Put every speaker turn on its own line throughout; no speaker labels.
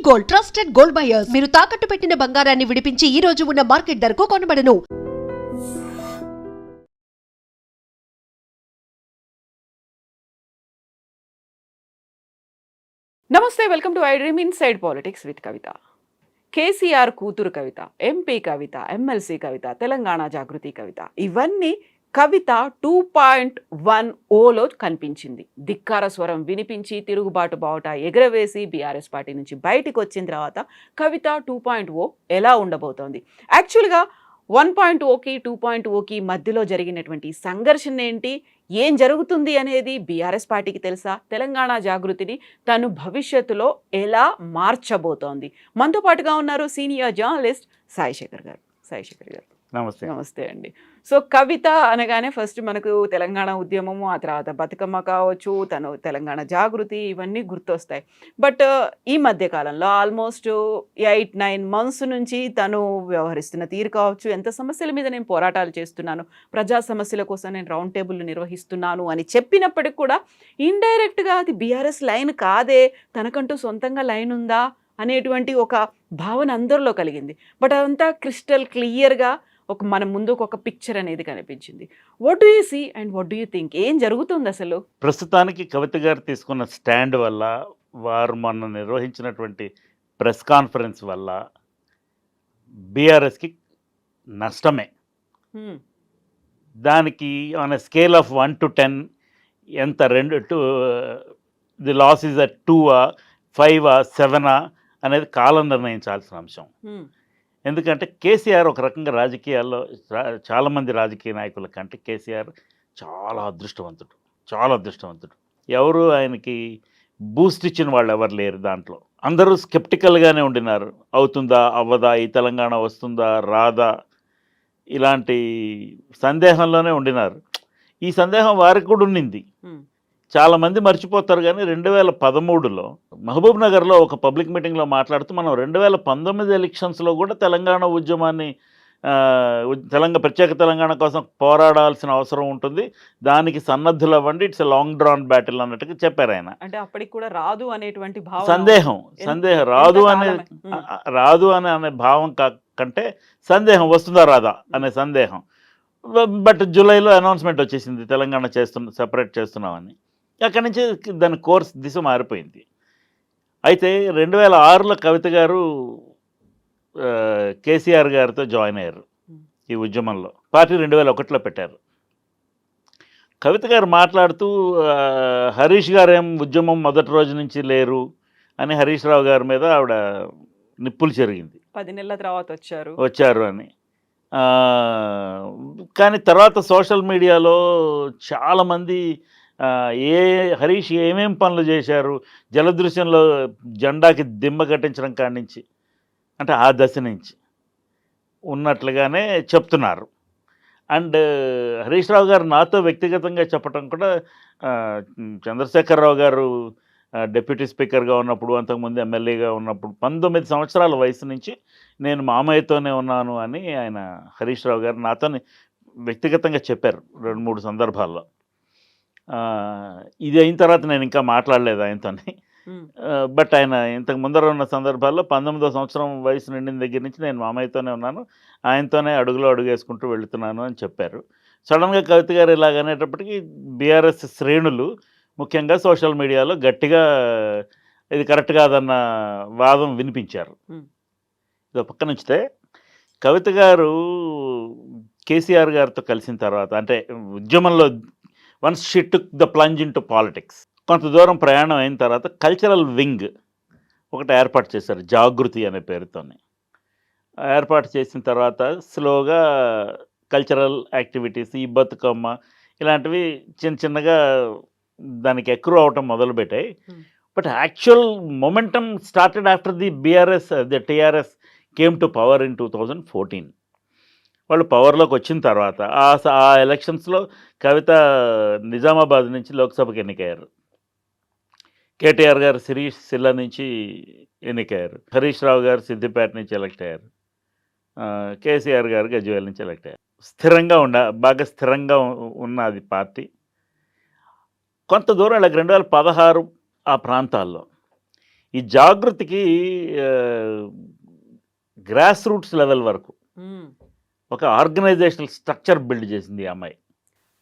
Gold trusted gold buyers మీరు తాకట్టు పెట్టిన బంగారాన్ని విడిపించి ఈ రోజు ఉన్న మార్కెట్ ధరకు కొనబడను.
నమస్తే, welcome to iDream inside politics with Kavitha. KCR కూతురు కవిత, ఎంపీ కవిత, ఎమ్మెల్సీ కవిత, తెలంగాణ జాగృతి కవిత, ఇవన్నీ కవిత 2.10లో కనిపించింది. ధిక్కార స్వరం వినిపించి తిరుగుబాటు బావుట ఎగరవేసి బీఆర్ఎస్ పార్టీ నుంచి బయటికి వచ్చిన తర్వాత కవిత 2.0 ఎలా ఉండబోతోంది? యాక్చువల్గా 1.0కి 2.0కి మధ్యలో జరిగినటువంటి సంఘర్షణ ఏంటి, ఏం జరుగుతుంది అనేది బీఆర్ఎస్ పార్టీకి తెలుసా? తెలంగాణ జాగృతిని తను భవిష్యత్తులో ఎలా మార్చబోతోంది? మనతో పాటుగా ఉన్నారు సీనియర్ జర్నలిస్ట్ సాయిశేఖర్ గారు. సాయిశేఖర్ గారు
నమస్తే.
నమస్తే అండి. సో కవిత అనగానే ఫస్ట్ మనకు తెలంగాణ ఉద్యమము, ఆ తర్వాత బతుకమ్మ కావచ్చు, తను తెలంగాణ జాగృతి, ఇవన్నీ గుర్తొస్తాయి. బట్ ఈ మధ్య కాలంలో ఆల్మోస్ట్ 8-9 months నుంచి తను వ్యవహరిస్తున్న తీరు కావచ్చు, ఎంత సమస్యల మీద నేను పోరాటాలు చేస్తున్నాను, ప్రజా సమస్యల కోసం నేను రౌండ్ టేబుల్ నిర్వహిస్తున్నాను అని చెప్పినప్పటికి కూడా ఇండైరెక్ట్గా అది బీఆర్ఎస్ లైన్ కాదే, తనకంటూ సొంతంగా లైన్ ఉందా అనేటువంటి ఒక భావన అందరిలో కలిగింది. బట్ అదంతా క్రిస్టల్ క్లియర్గా మన ముందు ఒక పిక్చర్ అనేది కనిపించింది. What do you see and what do you think? ఏం జరుగుతుంది అసలు?
ప్రస్తుతానికి కవిత గారు తీసుకున్న స్టాండ్ వల్ల, వారు మొన్న నిర్వహించినటువంటి ప్రెస్ కాన్ఫరెన్స్ వల్ల బీఆర్ఎస్కి నష్టమే. దానికి on a scale of 1 to 10 ఎంత, 2 ది లాస్ ఈజ్ అట్ 2, 5, 7 అనేది కాలం నిర్ణయించాల్సిన అంశం. ఎందుకంటే కేసీఆర్ ఒక రకంగా రాజకీయాల్లో చాలామంది రాజకీయ నాయకుల కంటే కేసీఆర్ చాలా అదృష్టవంతుడు. ఎవరు ఆయనకి బూస్ట్ ఇచ్చిన వాళ్ళు ఎవరు లేరు. దాంట్లో అందరూ స్కెప్టికల్గానే ఉండినారు. అవుతుందా అవ్వదా, ఈ తెలంగాణ వస్తుందా రాదా, ఇలాంటి సందేహంలోనే ఉండినారు. ఈ సందేహం వారికి కూడా ఉండింది. చాలామంది మర్చిపోతారు. కానీ 2013లో మహబూబ్ నగర్లో ఒక పబ్లిక్ మీటింగ్లో మాట్లాడుతూ మనం 2019 ఎలక్షన్స్లో కూడా తెలంగాణ ఉద్యమాన్ని, ప్రత్యేక తెలంగాణ కోసం పోరాడాల్సిన అవసరం ఉంటుంది, దానికి సన్నద్ధులు అవ్వండి, it's a long drawn battle అన్నట్టుగా చెప్పారు ఆయన.
అంటే అప్పటికి కూడా రాదు అనేటువంటి
సందేహం రాదు అనే భావం కంటే సందేహం వస్తుందా రాదా అనే సందేహం. బట్ జూలైలో అనౌన్స్మెంట్ వచ్చేసింది తెలంగాణ సెపరేట్ చేస్తున్నామని. అక్కడి నుంచి దాని కోర్స్ దిశ మారిపోయింది. అయితే 2006లో కవిత గారు కేసీఆర్ గారితో జాయిన్ అయ్యారు ఈ ఉద్యమంలో. పార్టీ 2001లో పెట్టారు. కవిత గారు మాట్లాడుతూ హరీష్ గారు ఏం ఉద్యమం మొదటి రోజు నుంచి లేరు అని హరీష్ రావు గారి మీద ఆవిడ నిప్పులు చెరిగింది.
10 నెలల తర్వాత
వచ్చారు అని. కానీ తర్వాత సోషల్ మీడియాలో చాలామంది హరీష్ ఏమేం పనులు చేశారు, జలదృశ్యంలో జెండాకి దిమ్మ కట్టించడం కాడి నుంచి, అంటే ఆ దశ నుంచి ఉన్నట్లుగానే చెప్తున్నారు. అండ్ హరీష్ రావు గారు నాతో వ్యక్తిగతంగా చెప్పడం కూడా, చంద్రశేఖరరావు గారు డిప్యూటీ స్పీకర్గా ఉన్నప్పుడు, అంతకుముందు ఎమ్మెల్యేగా ఉన్నప్పుడు 19 సంవత్సరాల వయసు నుంచి నేను మామయ్యతోనే ఉన్నాను అని ఆయన హరీష్ రావు గారు నాతో వ్యక్తిగతంగా చెప్పారు 2-3 సందర్భాల్లో. ఇది అయిన తర్వాత నేను ఇంకా మాట్లాడలేదు ఆయనతోని. బట్ ఆయన ఇంతకు ముందర ఉన్న సందర్భాల్లో 19వ సంవత్సరం వయసు నిండిన దగ్గర నుంచి నేను మామయ్యతోనే ఉన్నాను, ఆయనతోనే అడుగులో అడుగు వేసుకుంటూ వెళుతున్నాను అని చెప్పారు. సడన్గా కవిత గారు ఇలాగనేటప్పటికీ బీఆర్ఎస్ శ్రేణులు ముఖ్యంగా సోషల్ మీడియాలో గట్టిగా ఇది కరెక్ట్ కాదన్న వాదం వినిపించారు. ఇది పక్కన ఉంచితే, కవిత గారు కేసీఆర్ గారితో కలిసిన తర్వాత, అంటే ఉద్యమంలో once she took the plunge in to politics, కొంత దూరం ప్రయాణం అయిన తర్వాత కల్చరల్ వింగ్ ఒకటి ఏర్పాటు చేశారు, జాగృతి అనే పేరుతోనే. ఏర్పాటు చేసిన తర్వాత స్లోగా కల్చరల్ యాక్టివిటీస్, ఈ బతుకమ్మ ఇలాంటివి చిన్నగా దానికి ఎక్కువ అవటం మొదలుపెట్టాయి. But actual momentum started after the TRS came to power in 2014. వాళ్ళు పవర్లోకి వచ్చిన తర్వాత ఆ ఎలక్షన్స్లో కవిత నిజామాబాద్ నుంచి లోక్సభకి ఎన్నికయ్యారు. కేటీఆర్ గారు సిరిసిల్ల నుంచి ఎన్నికయ్యారు. హరీష్ రావు గారు సిద్దిపేట నుంచి ఎలక్ట్ అయ్యారు. కేసీఆర్ గారు గజ్వేల్ నుంచి ఎలక్ట్ అయ్యారు. బాగా స్థిరంగా ఉన్నది పార్టీ. కొంత దూరం 2016 ఆ ప్రాంతాల్లో ఈ జాగృతికి గ్రాస్ రూట్స్ లెవెల్ వరకు ఒక ఆర్గనైజేషనల్ స్ట్రక్చర్ బిల్డ్ చేసింది ఈ అమ్మాయి.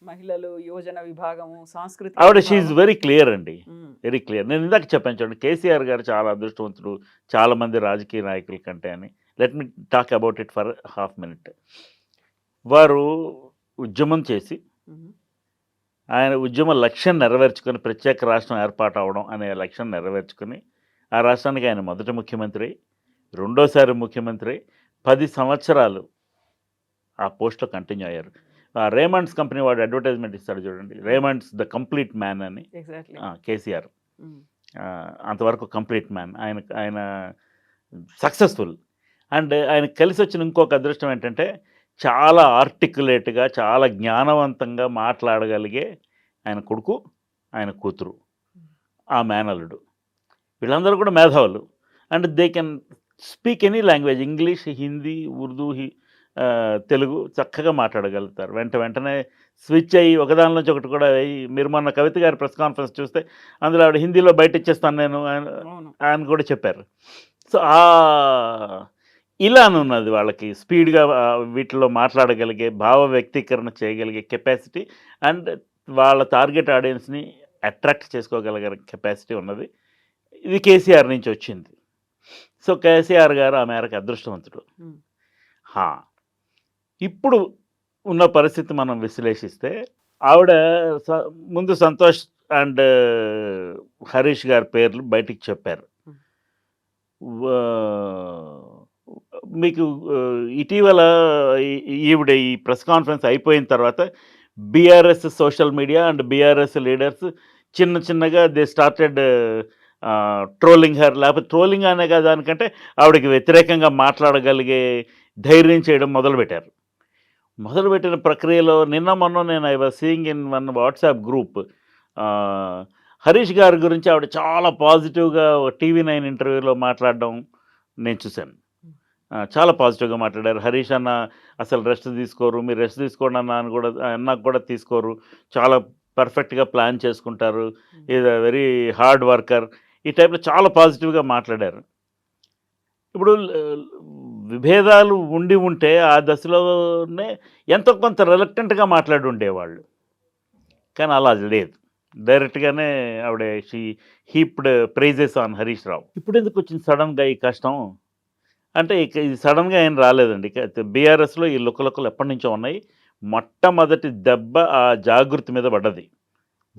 మహిళలు, యువజన విభాగము, సాంస్కృతిక
ఆవిడ
విభాగం.
షీఈ్ వెరీ క్లియర్ అండి,
ఉమ్,
వెరీ క్లియర్. నేను ఇందాక చెప్పాను చూడండి, కేసీఆర్ గారు చాలా అదృష్టవంతుడు చాలామంది రాజకీయ నాయకుల కంటే అని. Let me talk about it for half minute. వారు ఉద్యమం చేసి
ఉమ్,
ఆయన ఉద్యమ లక్ష్యం నెరవేర్చుకొని ప్రత్యేక రాష్ట్రం ఏర్పాటు అవడం అనే లక్ష్యం నెరవేర్చుకొని ఆ రాష్ట్రానికి ఆయన మొదటి ముఖ్యమంత్రి, రెండోసారి ముఖ్యమంత్రి, 10 సంవత్సరాలు ఆ పోస్ట్లో కంటిన్యూ అయ్యారు. రేమండ్స్ కంపెనీ వాడు అడ్వర్టైజ్మెంట్ ఇస్తాడు చూడండి, రేమండ్స్ ద కంప్లీట్ మ్యాన్ అని.
ఎగ్జాక్ట్లీ.
కేసీఆర్
ఉమ్,
అంతవరకు కంప్లీట్ మ్యాన్. ఆయన సక్సెస్ఫుల్. అండ్ ఆయన కలిసి వచ్చిన ఇంకొక అదృష్టం ఏంటంటే చాలా ఆర్టికులేట్గా, చాలా జ్ఞానవంతంగా మాట్లాడగలిగే ఆయన కొడుకు, ఆయన కూతురు, ఆ మేనల్లుడు, వీళ్ళందరూ కూడా మేధావులు. And they can speak any language, English, Hindi, Urdu, Telugu చక్కగా మాట్లాడగలుగుతారు. వెంటనే స్విచ్ అయ్యి ఒకదాని నుంచి ఒకటి కూడా అయ్యి. మీరు మొన్న కవిత గారి ప్రెస్ కాన్ఫరెన్స్ చూస్తే అందులో ఆవిడ హిందీలో బయట ఇచ్చేస్తాను నేను
అవును.
ఆయన కూడా చెప్పారు. సో ఇలానున్నది వాళ్ళకి స్పీడ్గా వీటిలో మాట్లాడగలిగే, భావ వ్యక్తీకరణ చేయగలిగే కెపాసిటీ అండ్ వాళ్ళ టార్గెట్ ఆడియన్స్ని అట్రాక్ట్ చేసుకోగలిగే కెపాసిటీ ఉన్నది. ఇది కేసీఆర్ నుంచి వచ్చింది. సో కేసీఆర్ గారు ఆ మేరకు అదృష్టవంతుడు.
ఉమ్,
ఇప్పుడు ఉన్న పరిస్థితి మనం విశ్లేషిస్తే ఆవిడ ముందు సంతోష్ అండ్ హరీష్ గారి పేర్లు బయటికి చెప్పారు. మీకు ఇటీవల ఈవిడ ఈ ప్రెస్ కాన్ఫరెన్స్ అయిపోయిన తర్వాత BRS social media and BRS leaders చిన్నగా దే స్టార్టెడ్ ట్రోలింగ్ హర్. లేకపోతే ట్రోలింగ్ అనే కదా, దానికంటే ఆవిడకి వ్యతిరేకంగా మాట్లాడగలిగే ధైర్యం చేయడం మొదలుపెట్టారు. మొదలుపెట్టిన ప్రక్రియలో మొన్న నేను I was seeing in one WhatsApp group, Harish గారి గురించి ఆవిడ చాలా పాజిటివ్గా టీవీ9 ఇంటర్వ్యూలో మాట్లాడడం నేను చూశాను. చాలా పాజిటివ్గా మాట్లాడారు. హరీష్ అన్న అసలు రెస్ట్ తీసుకోరు, మీరు రెస్ట్ తీసుకోండి అన్నాకు కూడా తీసుకోరు, చాలా పర్ఫెక్ట్గా ప్లాన్ చేసుకుంటారు, is a very hard worker, ఈ టైప్లో చాలా పాజిటివ్గా మాట్లాడారు. ఇప్పుడు విభేదాలు ఉంటే ఆ దశలోనే ఎంతో కొంత రిలక్టెంట్గా మాట్లాడి ఉండేవాళ్ళు, కానీ అలా లేదు. డైరెక్ట్గానే ఆవిడ she heaped praises on Harish Rao. ఇప్పుడు ఎందుకు వచ్చింది సడన్గా ఈ కష్టం అంటే, ఇది సడన్గా ఏం రాలేదండి. బీఆర్ఎస్లో ఈ లుక్కలు ఎప్పటి నుంచో ఉన్నాయి. మొట్టమొదటి దెబ్బ ఆ జాగృతి మీద పడ్డది.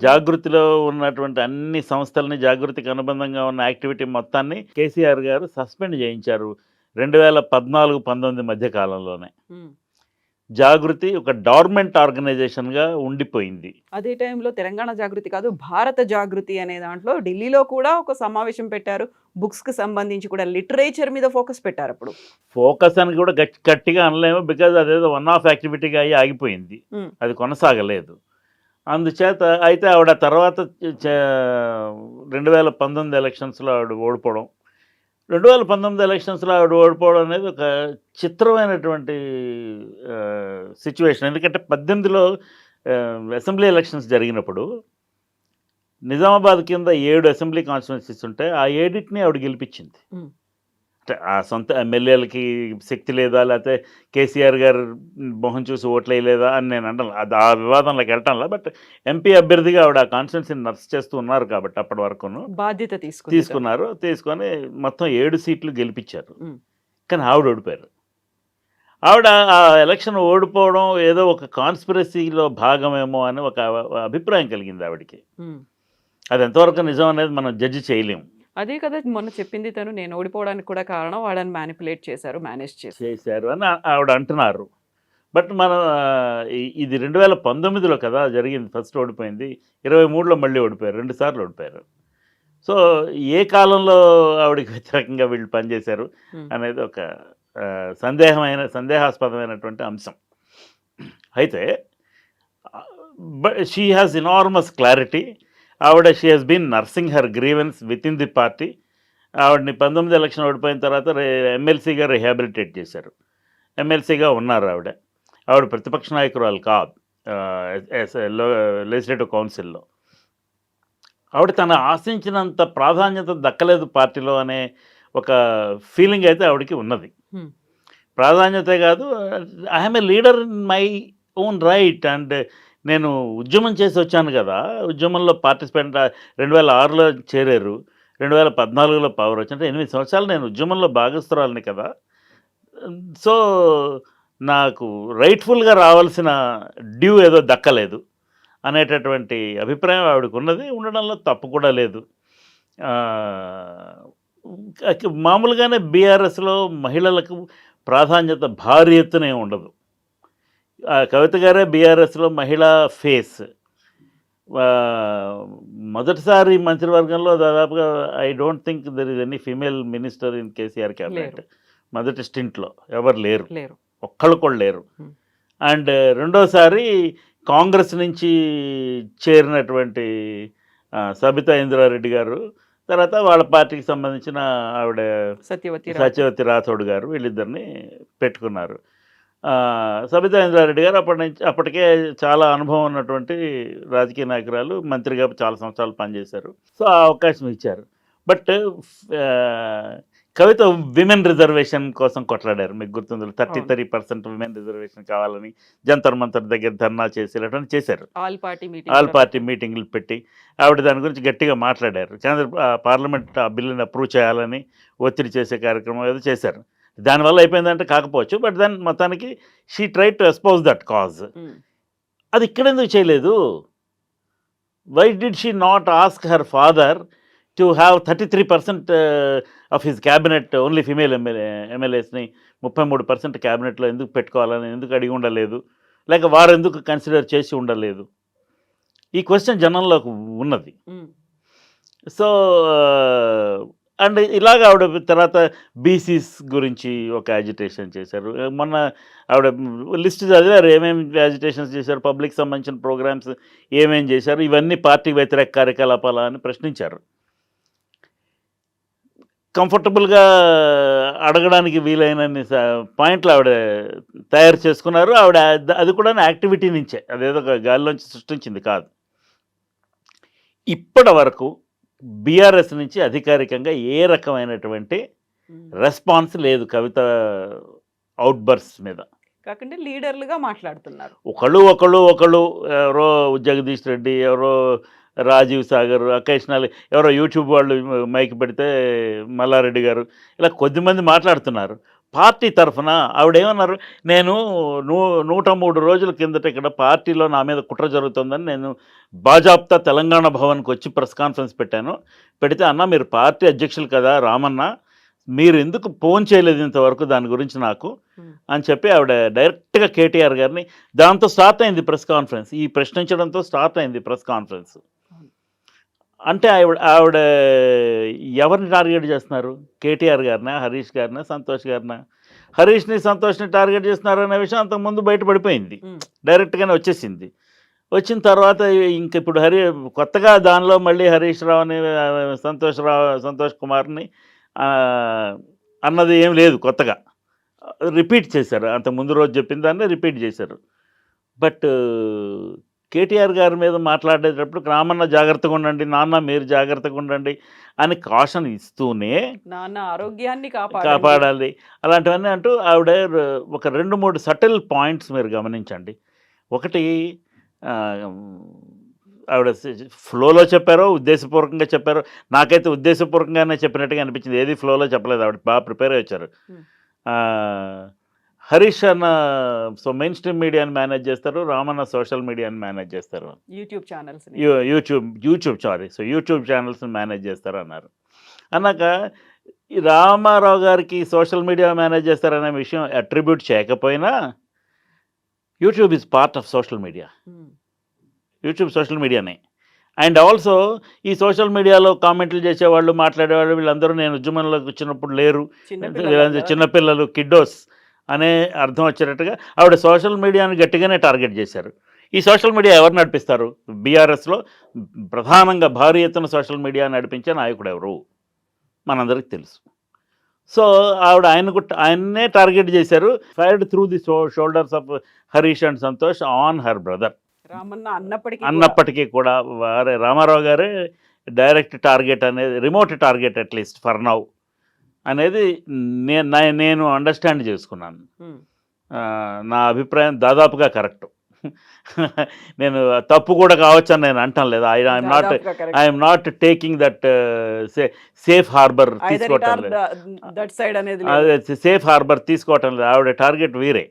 జాగృతిలో ఉన్నటువంటి అన్ని సంస్థలని, జాగృతికి అనుబంధంగా ఉన్న యాక్టివిటీ మొత్తాన్ని కేసీఆర్ గారు సస్పెండ్ చేయించారు 2014-19 మధ్య కాలంలోనే.
ఉమ్.
జాగృతి ఒక డార్మెంట్ ఆర్గనైజేషన్గా ఉండిపోయింది.
అదే టైంలో తెలంగాణ జాగృతి కాదు, భారత జాగృతి అనే దాంట్లో ఢిల్లీలో కూడా ఒక సమావేశం పెట్టారు. బుక్స్కి సంబంధించి కూడా లిటరేచర్ మీద ఫోకస్ పెట్టారు. అప్పుడు
ఫోకస్ అని కూడా గట్టిగా అనలేము, బికాజ్ అదేదో వన్ ఆఫ్ యాక్టివిటీగా అయ్యి ఆగిపోయింది, అది కొనసాగలేదు. అందుచేత అయితే ఆవిడ తర్వాత 2019 ఎలక్షన్స్లో ఆవిడ ఓడిపోవడం, 2019 ఎలక్షన్స్లో ఆవిడ ఓడిపోవడం అనేది ఒక చిత్రమైనటువంటి సిచ్యువేషన్. ఎందుకంటే 18లో అసెంబ్లీ ఎలక్షన్స్ జరిగినప్పుడు నిజామాబాద్ కింద 7 అసెంబ్లీ కాన్స్టిట్యున్సీస్ ఉంటే ఆ 7ని ఆవిడ గెలిపించింది. అంటే ఆ సొంత ఎమ్మెల్యేలకి శక్తి లేదా, లేకపోతే కేసీఆర్ గారు మొహం చూసి ఓట్లు వేయలేదా అని నేను అంటాను, అది ఆ వివాదంలోకి వెళ్ళటంలా. బట్ ఎంపీ అభ్యర్థిగా ఆవిడ ఆ కాన్స్టిట్యున్సీని నర్స్ చేస్తూ ఉన్నారు కాబట్టి అప్పటి వరకును
బాధ్యత
తీసుకొని మొత్తం 7 సీట్లు గెలిపించారు. కానీ ఆవిడ ఓడిపోయారు. ఆవిడ ఆ ఎలక్షన్ ఓడిపోవడం ఏదో ఒక కాన్స్పిరసీలో భాగమేమో అని ఒక అభిప్రాయం కలిగింది ఆవిడకి. అది ఎంతవరకు నిజం అనేది మనం జడ్జి చేయలేము.
అదే కదా మొన్న చెప్పింది తను, నేను ఓడిపోవడానికి కూడా కారణం వాళ్ళని మ్యానిపులేట్ చేశారు, మేనేజ్
చేశారు అని ఆవిడ అంటున్నారు. బట్ మనం ఇది 2019లో కదా జరిగింది, ఫస్ట్ ఓడిపోయింది. 23లో మళ్ళీ ఓడిపోయారు, 2 సార్లు ఓడిపోయారు. సో ఏ కాలంలో ఆవిడకి వ్యతిరేకంగా వీళ్ళు పనిచేశారు అనేది ఒక సందేహాస్పదమైనటువంటి అంశం. అయితే షీ హ్యాస్ ఎనార్మస్ క్లారిటీ. ఆవిడ she has been nursing her grievance with in the party. ఆవిడని 19 ఎలక్షన్ ఓడిపోయిన తర్వాత ఎమ్మెల్సీగా రిహాబిలిటేట్ చేశారు. ఎమ్మెల్సీగా ఉన్నారు ఆవిడ ప్రతిపక్ష నాయకురాలు కాదు లెజిస్లేటివ్ కౌన్సిల్లో. ఆవిడ తను ఆశించినంత ప్రాధాన్యత దక్కలేదు పార్టీలో అనే ఒక ఫీలింగ్ అయితే ఆవిడకి ఉన్నది.
Hmm.
ప్రాధాన్యతే కాదు, I'm a leader in my own right. And నేను ఉద్యమం చేసి వచ్చాను కదా, ఉద్యమంలో పార్టిసిపేట్ 2006లో చేరారు, 2014లో పవర్ వచ్చి, అంటే 8 సంవత్సరాలు నేను ఉద్యమంలో భాగస్తురాలని కదా. సో నాకు రైట్ఫుల్గా రావాల్సిన డ్యూ ఏదో దక్కలేదు అనేటటువంటి అభిప్రాయం ఆవిడకు ఉన్నది. ఉండడంలో తప్పు కూడా లేదు. మామూలుగానే బీఆర్ఎస్లో మహిళలకు ప్రాధాన్యత భారీ ఎత్తునే ఉండదు. కవిత గారే బీఆర్ఎస్లో మహిళా ఫేస్. మొదటిసారి మంత్రివర్గంలో దాదాపుగా I don't think there is any female minister in KCR cabinet. మొదటి స్టింట్లో ఎవరు లేరు, ఒక్కళ్ళు కూడా లేరు. అండ్ రెండోసారి కాంగ్రెస్ నుంచి చేరినటువంటి సబితా ఇంద్రారెడ్డి గారు, తర్వాత వాళ్ళ పార్టీకి సంబంధించిన ఆవిడ సత్యవతి రాథోడ్ గారు, వీళ్ళిద్దరిని పెట్టుకున్నారు. సబితా ఇంద్రారెడ్డి గారు అప్పటికే చాలా అనుభవం ఉన్నటువంటి రాజకీయ నాయకురాలు, మంత్రిగా చాలా సంవత్సరాలు పనిచేశారు. సో ఆ అవకాశం ఇచ్చారు. బట్ కవిత విమెన్ రిజర్వేషన్ కోసం కొట్లాడారు. మీకు గుర్తుంది, 33% విమెన్ రిజర్వేషన్ కావాలని జంతర్ మంతర్ దగ్గర ధర్నా చేసి ఇలాంటివన్నీ చేశారు. ఆల్ పార్టీ మీటింగ్లు పెట్టి ఆవిడ దాని గురించి గట్టిగా మాట్లాడారు. పార్లమెంట్ ఆ బిల్లుని అప్రూవ్ చేయాలని ఒత్తిడి చేసే కార్యక్రమం ఏదో చేశారు. దానివల్ల అయిపోయిందంటే కాకపోవచ్చు, బట్ దెన్ మొత్తానికి she try to espouse that cause. అది ఇక్కడెందుకు చేయలేదు? Why did she not ask her father to have 33% of his cabinet only female ఎమ్మెల్యేస్ని 33% క్యాబినెట్లో ఎందుకు పెట్టుకోవాలని ఎందుకు అడిగి ఉండలేదు, లేక వారు ఎందుకు కన్సిడర్ చేసి ఉండలేదు? ఈ క్వశ్చన్ జనంలోకి ఉన్నది. సో అండ్ ఇలాగ ఆవిడ తర్వాత బీసీస్ గురించి ఒక యాజిటేషన్ చేశారు. మొన్న ఆవిడ లిస్ట్ చదివారు ఏమేమి యాజిటేషన్స్ చేశారు, పబ్లిక్ సంబంధించిన ప్రోగ్రామ్స్ ఏమేం చేశారు, ఇవన్నీ పార్టీ వ్యతిరేక కార్యకలాపాలా అని ప్రశ్నించారు. కంఫర్టబుల్గా అడగడానికి వీలైనన్ని పాయింట్లు ఆవిడ తయారు చేసుకున్నారు. ఆవిడ అది కూడా యాక్టివిటీ నుంచే, అదేదో గాలిలోంచి సృష్టించింది కాదు. ఇప్పటి వరకు బీఆర్ఎస్ నుంచి అధికారికంగా ఏ రకమైనటువంటి రెస్పాన్స్ లేదు కవిత అవుట్బర్స్ మీద.
కాకుండా లీడర్లుగా మాట్లాడుతున్నారు. ఒకళ్ళు
ఎవరో జగదీష్ రెడ్డి, ఎవరో రాజీవ్ సాగర్, అకేషనల్ ఎవరో యూట్యూబ్ వాళ్ళు మైక్ పెడితే మల్లారెడ్డి గారు, ఇలా కొద్దిమంది మాట్లాడుతున్నారు. పార్టీ తరఫున ఆవిడేమన్నారు, నేను 103 రోజుల కిందట ఇక్కడ పార్టీలో నా మీద కుట్ర జరుగుతుందని నేను బాజాప్తా తెలంగాణ భవన్కి వచ్చి ప్రెస్ కాన్ఫరెన్స్ పెట్టాను. పెడితే అన్న మీరు పార్టీ అధ్యక్షులు కదా రామన్న, మీరు ఎందుకు ఫోన్ చేయలేదు ఇంతవరకు దాని గురించి నాకు అని చెప్పి ఆవిడ డైరెక్ట్గా కేటీఆర్ గారిని, దాంతో స్టార్ట్ అయింది ప్రెస్ కాన్ఫరెన్స్. ఈ ప్రశ్నించడంతో స్టార్ట్ అయింది ప్రెస్ కాన్ఫరెన్స్. అంటే ఆవిడ ఎవరిని టార్గెట్ చేస్తున్నారు? కేటీఆర్ గారినా, హరీష్ గారినా, సంతోష్ గారినా? హరీష్ని సంతోష్ని టార్గెట్ చేస్తున్నారు అనే విషయం అంతకుముందు బయటపడిపోయింది, డైరెక్ట్గానే వచ్చేసింది. వచ్చిన తర్వాత ఇంక ఇప్పుడు కొత్తగా దానిలో మళ్ళీ హరీష్ రావుని, సంతోష్ కుమార్ని అన్నది ఏం లేదు, కొత్తగా రిపీట్ చేశారు. అంత ముందు రోజు చెప్పిన దాన్ని రిపీట్ చేశారు. బట్ కేటీఆర్ గారి మీద మాట్లాడేటప్పుడు రామన్న జాగ్రత్తగా ఉండండి, నాన్న మీరు జాగ్రత్తగా ఉండండి అని కాషన్ ఇస్తూనే
నాన్న ఆరోగ్యాన్ని
కాపాడాలి అలాంటివన్నీ అంటూ ఆవిడ ఒక 2-3 సటిల్ పాయింట్స్ మీరు గమనించండి. ఒకటి, ఆవిడ ఫ్లోలో చెప్పారో ఉద్దేశపూర్వకంగా చెప్పారో, నాకైతే ఉద్దేశపూర్వకంగానే చెప్పినట్టుగా అనిపించింది. ఏది ఫ్లోలో చెప్పలేదు, ఆవిడ బాగా ప్రిపేర్ అయ్యి వచ్చారు. హరీష్ అన్న మెయిన్ స్ట్రీమ్ మీడియాని మేనేజ్ చేస్తారు, రామన్న సోషల్ మీడియాని మేనేజ్ చేస్తారు, యూట్యూబ్ ఛానల్స్ని మేనేజ్ చేస్తారు అన్నారు. అన్నాక రామారావు గారికి సోషల్ మీడియా మేనేజ్ చేస్తారనే విషయం అట్రిబ్యూట్ చేయకపోయినా YouTube is part of social media. YouTube social మీడియానే. అండ్ ఆల్సో ఈ సోషల్ మీడియాలో కామెంట్లు చేసేవాళ్ళు, మాట్లాడేవాళ్ళు వీళ్ళందరూ నేను ఉద్యమంలోకి వచ్చినప్పుడు లేరు, చిన్నపిల్లలు, కిడ్డోస్ అనే అర్థం వచ్చేటట్టుగా ఆవిడ సోషల్ మీడియాని గట్టిగానే టార్గెట్ చేశారు. ఈ సోషల్ మీడియా ఎవరు నడిపిస్తారు? బీఆర్ఎస్లో ప్రధానంగా భారీ ఎత్తున సోషల్ మీడియా నడిపించే నాయకుడు ఎవరు మనందరికీ తెలుసు. సో ఆవిడ ఆయన్నే టార్గెట్ చేశారు. Fired through the shoulders of Harish and Santosh on her brother. అన్నప్పటికీ కూడా వారే రామారావు గారే డైరెక్ట్ టార్గెట్ అనేది remote target at least for now అనేది నేను అండర్స్టాండ్ చేసుకున్నాను. నా అభిప్రాయం దాదాపుగా కరెక్ట్. నేను తప్పు కూడా కావచ్చు అని నేను అంటాం లేదు. I'm not taking that safe harbour తీసుకోవటం లేదు. సేఫ్ హార్బర్ తీసుకోవటం లేదు. ఆవిడ టార్గెట్ వీరే.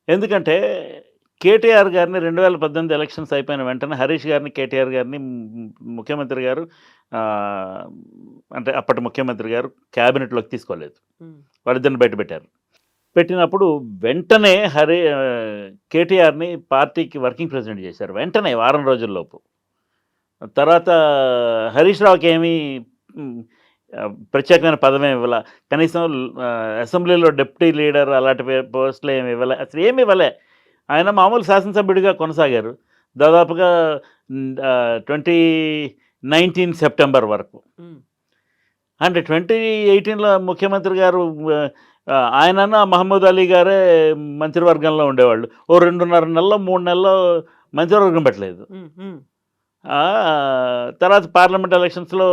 ఎందుకంటే కేటీఆర్ గారిని 2018 ఎలక్షన్స్ అయిపోయిన వెంటనే హరీష్ గారిని, కేటీఆర్ గారిని ముఖ్యమంత్రి గారు అంటే అప్పటి ముఖ్యమంత్రి గారు క్యాబినెట్లోకి తీసుకోలేదు. వాళ్ళిద్దరిని బయటపెట్టారు. పెట్టినప్పుడు వెంటనే కేటీఆర్ని పార్టీకి వర్కింగ్ ప్రెసిడెంట్ చేశారు వెంటనే వారం రోజుల్లోపు. తర్వాత హరీష్ రావుకి ఏమీ ప్రత్యేకమైన పదవి ఏమి ఇవ్వాల, కనీసం అసెంబ్లీలో డిప్యూటీ లీడర్ అలాంటి పోస్టులు ఏమి ఇవ్వలే, అసలు ఏమి ఇవ్వలే. ఆయన మామూలు శాసనసభ్యుడిగా కొనసాగారు దాదాపుగా 2019 సెప్టెంబర్ వరకు. అంటే 2018లో ముఖ్యమంత్రి గారు ఆయన మహమ్మద్ అలీ గారే మంత్రివర్గంలో ఉండేవాళ్ళు. ఓ 2.5 నెలలో 3 నెలల్లో మంత్రివర్గం పెట్టలేదు. తర్వాత పార్లమెంట్ ఎలక్షన్స్లో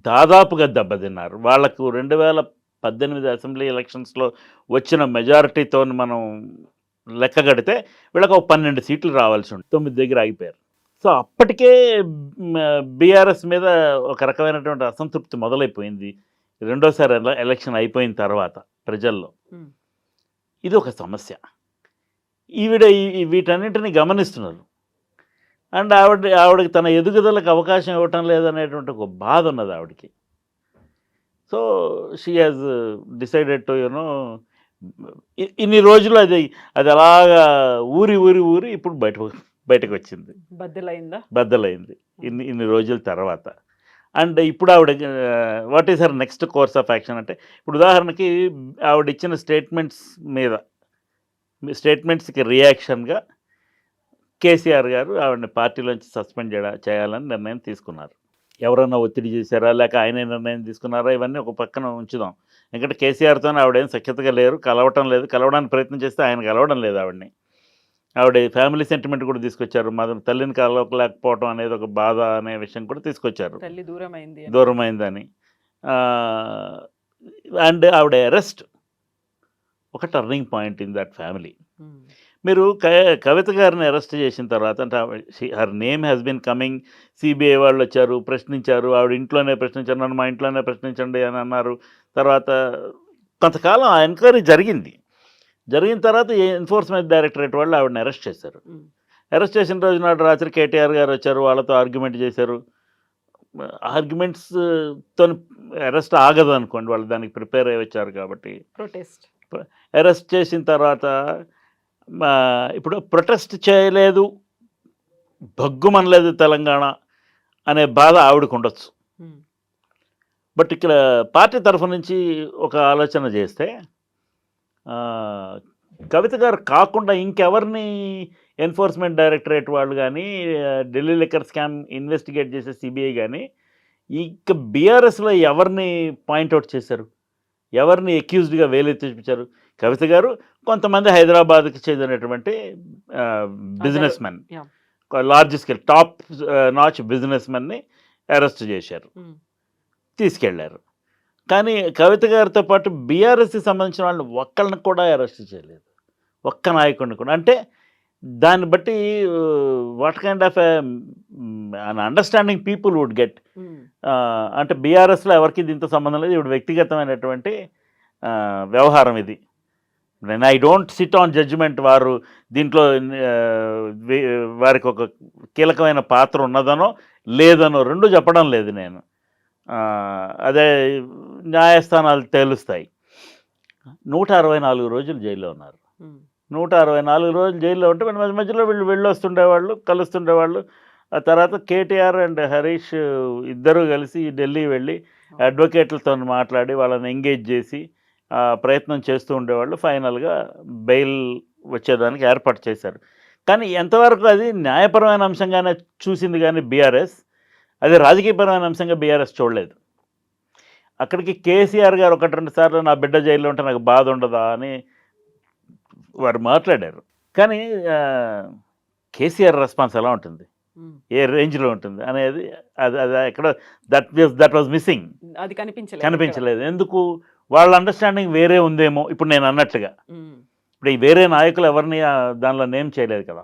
దాదాపుగా దెబ్బతిన్నారు. వాళ్లకు 2018 అసెంబ్లీ ఎలక్షన్స్లో వచ్చిన మెజారిటీతో మనం లెక్క కడితే వీళ్ళకి ఒక 12 సీట్లు రావాల్సి ఉంటుంది, 9 దగ్గర ఆగిపోయారు. సో అప్పటికే బీఆర్ఎస్ మీద ఒక రకమైనటువంటి అసంతృప్తి మొదలైపోయింది రెండోసారి ఎలక్షన్ అయిపోయిన తర్వాత ప్రజల్లో. ఇది ఒక సమస్య. వీటన్నింటినీ గమనిస్తున్నారు. అండ్ ఆవిడకి తన ఎదుగుదలకు అవకాశం ఇవ్వటం లేదనేటువంటి ఒక బాధ ఉన్నది ఆవిడకి. So she has decided to ఇన్ని రోజులు అది అలాగా ఊరి ఇప్పుడు బయటకు వచ్చింది, బద్దలైంది ఇన్ని రోజుల తర్వాత. అండ్ ఇప్పుడు ఆవిడ what is her next course of action అంటే, ఇప్పుడు ఉదాహరణకి ఆవిడ ఇచ్చిన స్టేట్మెంట్స్కి రియాక్షన్గా కేసీఆర్ గారు ఆవిడని పార్టీలోంచి సస్పెండ్ చేయాలని నిర్ణయం తీసుకున్నారు. ఎవరన్నా ఒత్తిడి చేశారా లేక ఆయనే నిర్ణయం తీసుకున్నారా ఇవన్నీ ఒక పక్కన ఉంచుదాం. ఎందుకంటే కేసీఆర్తో ఆవిడేం సఖ్యతగా లేరు, కలవడానికి ప్రయత్నం చేస్తే ఆయన కలవడం లేదు ఆవిడని. ఆవిడ ఫ్యామిలీ సెంటిమెంట్ కూడా తీసుకొచ్చారు. మా తల్లిని కలవలేకపోవడం అనేది ఒక బాధ అనే విషయం కూడా తీసుకొచ్చారు,
తల్లి
దూరమైందని. అండ్ ఆవిడ అరెస్ట్ ఒక turning point in that family. మీరు కవిత గారిని అరెస్ట్ చేసిన తర్వాత అంటే her name has been coming, CBI వాళ్ళు వచ్చారు, ప్రశ్నించారు, ఆవిడ ఇంట్లోనే ప్రశ్నించారు, నన్ను మా ఇంట్లోనే ప్రశ్నించండి అని అన్నారు. తర్వాత కొంతకాలం ఆ ఎంక్వైరీ జరిగిన తర్వాత ఎన్ఫోర్స్మెంట్ డైరెక్టరేట్ వాళ్ళు ఆవిడని అరెస్ట్ చేశారు. అరెస్ట్ చేసిన రోజు నాడు రాత్రి కేటీఆర్ గారు వచ్చారు, వాళ్ళతో ఆర్గ్యుమెంట్ చేశారు. ఆర్గ్యుమెంట్స్తో అరెస్ట్ ఆగదు అనుకోండి, వాళ్ళు దానికి ప్రిపేర్ అయ్యి వచ్చారు కాబట్టి. అరెస్ట్ చేసిన తర్వాత ఇప్పుడు ప్రొటెస్ట్ చేయలేదు, భగ్గుమనలేదు తెలంగాణ అనే బాధ ఆవిడకు ఉండొచ్చు. బట్ ఇక్కడ పార్టీ తరఫు నుంచి ఒక ఆలోచన చేస్తే కవిత గారు కాకుండా ఇంకెవరిని ఎన్ఫోర్స్మెంట్ డైరెక్టరేట్ వాళ్ళు కానీ, ఢిల్లీ లిక్కర్ స్కామ్ ఇన్వెస్టిగేట్ చేసే సిబిఐ కానీ ఇక బీఆర్ఎస్లో ఎవరిని పాయింట్అవుట్ చేశారు, ఎవరిని అక్యూజ్డ్గా వేలెత్తి చూపించారు? కవిత గారు, కొంతమంది హైదరాబాద్కి చెందినటువంటి business men, large scale top notch business మెన్ని అరెస్ట్ చేశారు, తీసుకెళ్లారు. కానీ కవిత గారితో పాటు బీఆర్ఎస్కి సంబంధించిన వాళ్ళు ఒక్కళ్ళని కూడా అరెస్ట్ చేయలేదు, ఒక్క నాయకుడిని కూడా. అంటే దాన్ని బట్టి what kind of an understanding people would get. అంటే బీఆర్ఎస్లో ఎవరికి దీంతో సంబంధం లేదు, ఇప్పుడు వ్యక్తిగతమైనటువంటి వ్యవహారం ఇది. I don't sit on judgment. వారు దీంట్లో వారికి ఒక కీలకమైన పాత్ర ఉన్నదనో లేదనో రెండు చెప్పడం లేదు నేను. అదే న్యాయస్థానాలు తేలుస్తాయి. 164 రోజులు జైల్లో ఉన్నారు. 164 రోజులు జైల్లో ఉంటే మన మధ్యలో వీళ్ళు వెళ్ళొస్తుండేవాళ్ళు, కలుస్తుండేవాళ్ళు. ఆ తర్వాత కేటీఆర్ అండ్ హరీష్ ఇద్దరూ కలిసి ఢిల్లీ వెళ్ళి అడ్వకేట్లతో మాట్లాడి వాళ్ళని ఎంగేజ్ చేసి ప్రయత్నం చేస్తూ ఉండేవాళ్ళు. ఫైనల్గా బెయిల్ వచ్చేదానికి ఏర్పాటు చేశారు. కానీ ఎంతవరకు అది న్యాయపరమైన అంశంగానే చూసింది కానీ బీఆర్ఎస్, అది రాజకీయపరమైన అంశంగా బీఆర్ఎస్ చూడలేదు. అక్కడికి కేసీఆర్ గారు 1-2 సార్లు నా బిడ్డ జైల్లో ఉంటే నాకు బాధ ఉండదా అని వారు మాట్లాడారు. కానీ కేసీఆర్ రెస్పాన్స్ ఎలా ఉంటుంది? ఏ రేంజ్లో ఉంటుంది అనేది అది అది ఎక్కడ దట్ వాజ్ మిస్సింగ్.
అది కనిపించలేదు
కనిపించలేదు. ఎందుకు? వాళ్ళ అండర్స్టాండింగ్ వేరే ఉందేమో. ఇప్పుడు నేను అన్నట్లుగా
ఉమ్,
ఇప్పుడు ఈ వేరే నాయకులు ఎవరిని దానిలో నేమ్ చేయలేదు కదా,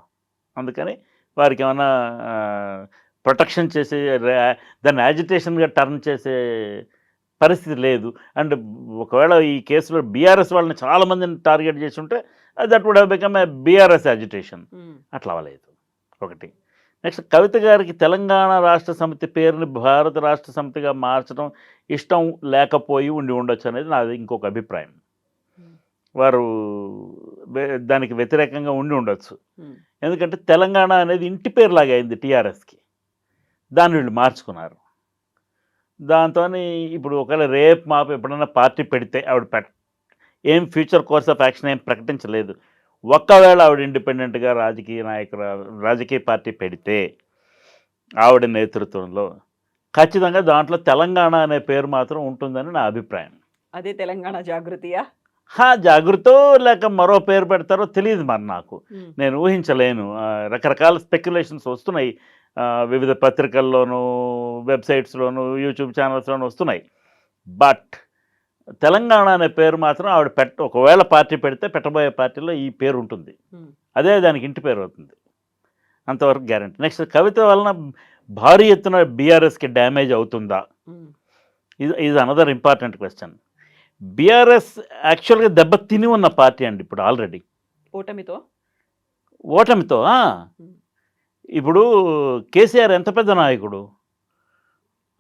అందుకని వారికి ఏమైనా ప్రొటెక్షన్ చేసి దాన్ని యాజిటేషన్గా టర్న్ చేసే పరిస్థితి లేదు. అండ్ ఒకవేళ ఈ కేసులో బీఆర్ఎస్ వాళ్ళని చాలామందిని టార్గెట్ చేసి ఉంటే that would have become a BRS agitation.
Um,
అట్లా అవ్వలేదు ఒకటి. నెక్స్ట్ కవిత గారికి తెలంగాణ రాష్ట్ర సమితి పేరుని భారత రాష్ట్ర సమితిగా మార్చడం ఇష్టం లేకపోయి ఉండొచ్చు అనేది నాది ఇంకొక అభిప్రాయం. వారు దానికి వ్యతిరేకంగా ఉండొచ్చు.
ఉమ్,
ఎందుకంటే తెలంగాణ అనేది ఇంటి పేరులాగా అయింది టీఆర్ఎస్కి, దాన్ని వీళ్ళు మార్చుకున్నారు. దాంతో ఇప్పుడు ఒకవేళ రేపు మాపు ఎప్పుడైనా పార్టీ పెడితే ఆవిడ ఏం ఫ్యూచర్ కోర్స్ ఆఫ్ యాక్షన్ ఏం ప్రకటించలేదు. ఒక్కవేళ ఆవిడ ఇండిపెండెంట్గా రాజకీయ పార్టీ పెడితే ఆవిడ నేతృత్వంలో ఖచ్చితంగా దాంట్లో తెలంగాణ అనే పేరు మాత్రం ఉంటుందని నా అభిప్రాయం.
అదే తెలంగాణ జాగృతియా?
జాగృతో లేక మరో పేరు పెడతారో తెలియదు మరి నాకు, నేను ఊహించలేను. రకరకాల స్పెక్యులేషన్స్ వస్తున్నాయి, వివిధ పత్రికల్లోనూ వెబ్సైట్స్లోనూ యూట్యూబ్ ఛానల్స్లోనూ వస్తున్నాయి. బట్ తెలంగాణ అనే పేరు మాత్రం ఆవిడ ఒకవేళ పార్టీ పెడితే పెట్టబోయే పార్టీలో ఈ పేరు ఉంటుంది, అదే దానికి ఇంటి పేరు అవుతుంది, అంతవరకు గ్యారంటీ. నెక్స్ట్ కవిత వలన భారీ ఎత్తున బీఆర్ఎస్కి డ్యామేజ్ అవుతుందా? ఇది అనదర్ ఇంపార్టెంట్ క్వశ్చన్. బీఆర్ఎస్ యాక్చువల్గా దెబ్బ తిని ఉన్న పార్టీ అండి ఇప్పుడు ఆల్రెడీ ఓటమితో. ఇప్పుడు కేసీఆర్ ఎంత పెద్ద నాయకుడు,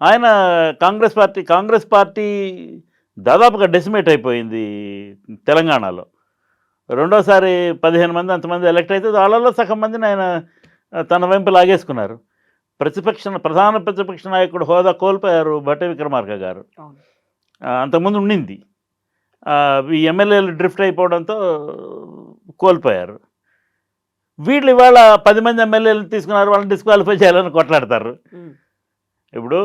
ఆయన కాంగ్రెస్ పార్టీ దాదాపుగా డెసిమేట్ అయిపోయింది తెలంగాణలో. రెండోసారి 15 మంది అంతమంది ఎలక్ట్ అయితే వాళ్ళలో సగం మందిని ఆయన తన వైపు లాగేసుకున్నారు. ప్రధాన ప్రతిపక్ష నాయకుడు హోదా కోల్పోయారు భట్టి విక్రమార్క గారు, అంతకుముందు ఉండింది. ఈ ఎమ్మెల్యేలు డ్రిఫ్ట్ అయిపోవడంతో కోల్పోయారు. వీళ్ళు ఇవాళ 10 మంది ఎమ్మెల్యేలు తీసుకున్నారు, వాళ్ళని డిస్క్వాలిఫై చేయాలని కొట్లాడతారు. ఇప్పుడు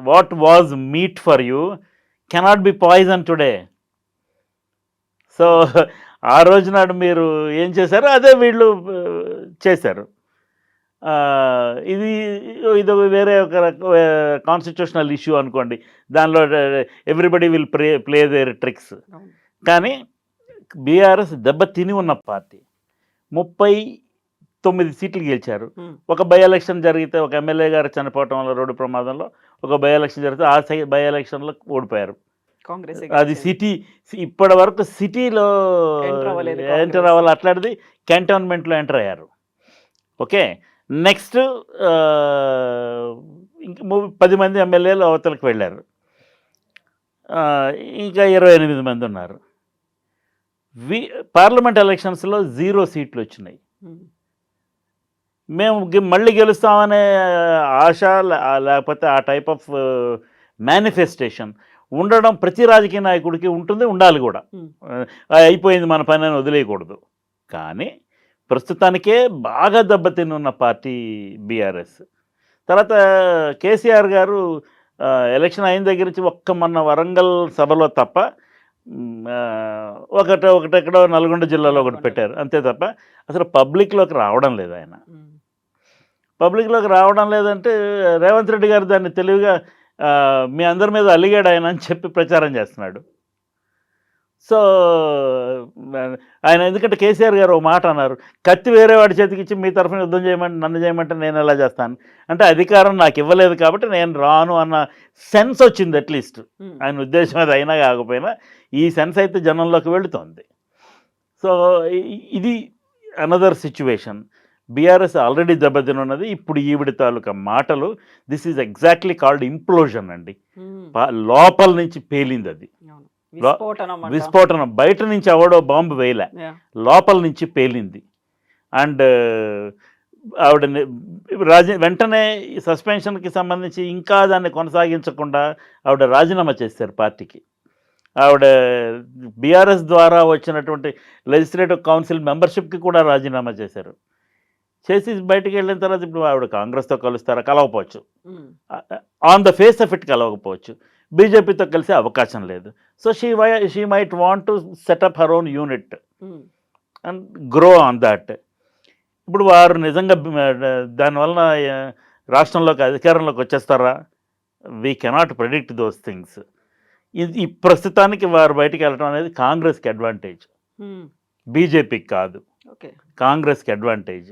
what was meet for you cannot be poison today. So ఆ రోజు నాడు మీరు ఏం చేశారో అదే వీళ్ళు చేశారు. ఇది వేరే ఒక కాన్స్టిట్యూషనల్ ఇష్యూ అనుకోండి, దానిలో everybody will play their tricks. కానీ బీఆర్ఎస్ దెబ్బ తిని ఉన్న పార్టీ 39 సీట్లు గెలిచారు. ఒక బై ఎలక్షన్ జరిగితే, ఒక ఎమ్మెల్యే గారు చనిపోవటం వల్ల రోడ్డు ప్రమాదంలో ఒక బై ఎలక్షన్ జరిగితే ఆ బై ఎలక్షన్లో ఓడిపోయారు. అది సిటీ, ఇప్పటి వరకు సిటీలో ఎంటర్ అవ్వాలి, అట్లాంటిది క్యాంటోన్మెంట్లో ఎంటర్ అయ్యారు. ఓకే, నెక్స్ట్ ఇంకా 10 మంది ఎమ్మెల్యేలు అవతలకు వెళ్ళారు, ఇంకా 28 మంది ఉన్నారు. పార్లమెంట్ ఎలక్షన్స్లో 0 సీట్లు వచ్చినాయి. మేము మళ్ళీ గెలుస్తామనే ఆశ లేకపోతే ఆ టైప్ ఆఫ్ మేనిఫెస్టేషన్ ఉండడం ప్రతి రాజకీయ నాయకుడికి ఉంటుంది, ఉండాలి కూడా. అయిపోయింది మన పని అని వదిలేయకూడదు. కానీ ప్రస్తుతానికే బాగా దెబ్బతిన్న పార్టీ బీఆర్ఎస్. తర్వాత కేసీఆర్ గారు ఎలక్షన్ అయిన దగ్గర నుంచి మొన్న వరంగల్ సభలో తప్ప ఒకటెక్కడో నల్గొండ జిల్లాలో ఒకటి పెట్టారు, అంతే తప్ప అసలు పబ్లిక్లోకి రావడం లేదు. ఆయన పబ్లిక్లోకి రావడం లేదంటే రేవంత్ రెడ్డి గారు దాన్ని తెలివిగా మీ అందరి మీద అలిగాడు ఆయన అని చెప్పి ప్రచారం చేస్తున్నాడు. సో ఆయన, ఎందుకంటే కేసీఆర్ గారు ఒక మాట అన్నారు, కత్తి వేరే వాడి చేతికి ఇచ్చి మీ తరఫున యుద్ధం చేయమంటే నన్ను చేయమంటే నేను ఎలా చేస్తాను అంటే, అధికారం నాకు ఇవ్వలేదు కాబట్టి నేను రాను అన్న సెన్స్ వచ్చింది. అట్లీస్ట్ ఆయన ఉద్దేశం అది అయినా కాకపోయినా ఈ సెన్స్ అయితే జనంలోకి వెళుతోంది. సో ఇది అనదర్ సిచ్యువేషన్. బీఆర్ఎస్ ఆల్రెడీ దెబ్బతినున్నది. ఇప్పుడు ఈవిడ తాలూకా మాటలు, this is exactly called implosion అండి. లోపల నుంచి పేలింది అది, విస్ఫోటనం. బయట నుంచి ఎవడో బాంబు వేయలే, లోపల నుంచి పేలింది. అండ్ ఆవిడ వెంటనే సస్పెన్షన్కి సంబంధించి ఇంకా దాన్ని కొనసాగించకుండా ఆవిడ రాజీనామా చేశారు పార్టీకి. ఆవిడ బీఆర్ఎస్ ద్వారా వచ్చినటువంటి లెజిస్లేటివ్ కౌన్సిల్ మెంబర్షిప్కి కూడా రాజీనామా చేశారు. చేసి బయటకు వెళ్ళిన తర్వాత ఇప్పుడు ఆవిడ కాంగ్రెస్తో కలుస్తారా? కలవకపోవచ్చు, on the face of it కలవకపోవచ్చు. బీజేపీతో కలిసే అవకాశం లేదు. So she might want to set up her own unit and grow on that. ఇప్పుడు వారు నిజంగా దానివలన రాష్ట్రంలోకి అధికారంలోకి వచ్చేస్తారా? We cannot predict those things. ఇది ఈ ప్రస్తుతానికి వారు బయటికి వెళ్ళడం అనేది కాంగ్రెస్కి అడ్వాంటేజ్, బీజేపీకి కాదు.
ఓకే.
కాంగ్రెస్కి అడ్వాంటేజ్.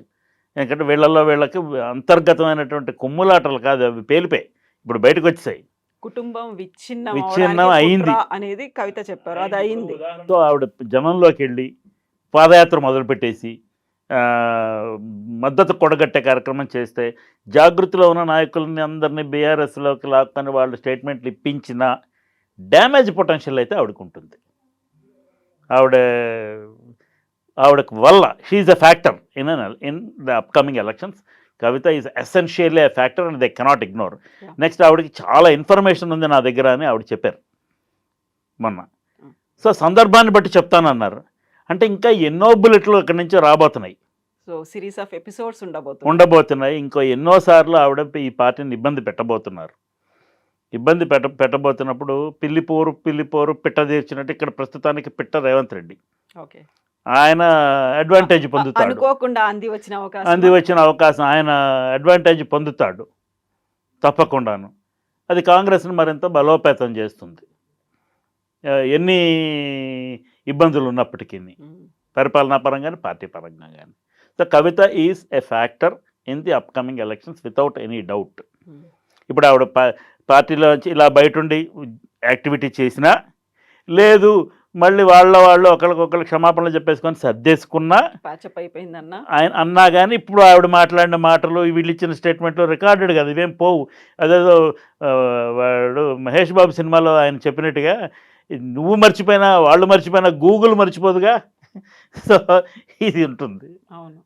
ఎందుకంటే వీళ్ళకి అంతర్గతమైనటువంటి కుమ్ములాటలు కాదు, అవి పేలిపోయి ఇప్పుడు బయటకు వచ్చాయి.
కుటుంబం
విచ్ఛిన్నం అయింది
అనేది కవిత చెప్పారు, అది అయింది.
సో ఆవిడ జనంలోకి వెళ్ళి పాదయాత్ర మొదలుపెట్టేసి మద్దతు కొడగట్టే కార్యక్రమం చేస్తే, జాగృతిలో ఉన్న నాయకులని అందరినీ బీఆర్ఎస్లోకి లాక్కొని వాళ్ళు స్టేట్మెంట్లు ఇప్పించిన డ్యామేజ్ పొటెన్షియల్ అయితే ఆవిడకు ఉంటుంది. ఆవిడకు వల్ల she a factor in the upcoming elections. Kavitha is essentially a factor and they cannot ignore. Next ఆవిడకి చాలా ఇన్ఫర్మేషన్ ఉంది నా దగ్గర అని ఆవిడ చెప్పారు మొన్న. సో సందర్భాన్ని బట్టి చెప్తానన్నారు. అంటే ఇంకా ఎన్నో బుల్లెట్లు అక్కడి నుంచి రాబోతున్నాయి.
సో సిరీస్ ఆఫ్ ఎపిసోడ్స్
ఉండబోతున్నాయి. ఇంకో ఎన్నోసార్లు ఆవిడ ఈ పార్టీని ఇబ్బంది పెట్టబోతున్నారు. ఇబ్బంది పెట్టబోతున్నప్పుడు పిల్లిపోరు పిట్ట తీర్చినట్టు ఇక్కడ ప్రస్తుతానికి పిట్ట రేవంత్ రెడ్డి.
ఓకే.
ఆయన అడ్వాంటేజ్ పొందుతాడు,
అనుకోకుండా అంది వచ్చిన
అవకాశం ఆయన అడ్వాంటేజ్ పొందుతాడు తప్పకుండాను. అది కాంగ్రెస్ని మరింత బలోపేతం చేస్తుంది ఎన్ని ఇబ్బందులు ఉన్నప్పటికీ, పరిపాలనా పరంగా కానీ పార్టీ పరంగా కానీ. So Kavitha is a factor in the upcoming elections without any doubt. ఇప్పుడు ఆవిడ పార్టీలో నుంచి ఇలా బయట ఉండి యాక్టివిటీ చేసినా, లేదు మళ్ళీ వాళ్ళు ఒకరికొకరు క్షమాపణలు చెప్పేసుకొని సర్దేసుకున్నా ఆయన అన్నా కానీ, ఇప్పుడు ఆవిడ మాట్లాడిన మాటలు వీళ్ళు ఇచ్చిన స్టేట్మెంట్లు రికార్డెడ్ కదా, ఇవేం పోవు. అదేదో వాడు మహేష్ బాబు సినిమాలో ఆయన చెప్పినట్టుగా, నువ్వు మర్చిపోయినా వాళ్ళు మర్చిపోయినా గూగుల్ మర్చిపోదుగా. సో ఇది ఉంటుంది.
అవును.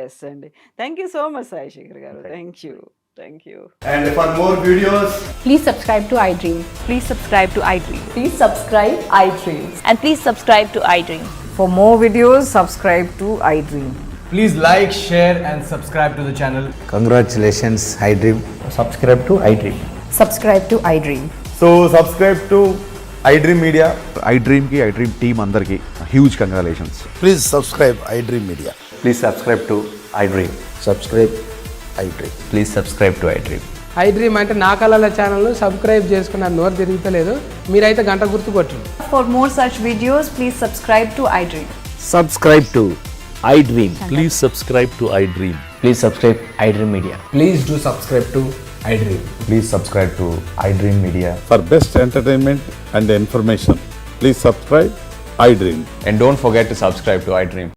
ఎస్ అండి. Thank you so much Sai Shekhar గారు. Thank you.
And for more videos,
please subscribe to iDream.
Please subscribe to iDream.
Please subscribe iDream.
And please subscribe to iDream.
For more videos, subscribe to iDream.
please like, share and subscribe to the channel.
Congratulations, iDream.
Subscribe to iDream.
Subscribe to iDream.
So subscribe to iDream Media.
iDream ki iDream team andarki huge congratulations.
Please subscribe iDream Media.
Please subscribe to iDream.
Subscribe iDream.
Please subscribe to iDream.
iDream అంటే నా కళల ఛానల్ను subscribe చేసుకున్న నోరు తిరుగుతలేదు, మీరైతే గంట గుర్తు కొట్టండి.
For more such videos, please subscribe to iDream.
Subscribe to iDream.
Please subscribe to iDream.
Please subscribe iDream Media.
Please do subscribe to iDream.
Please subscribe to iDream Media.
For best entertainment and information, please subscribe iDream.
And don't forget to subscribe to iDream.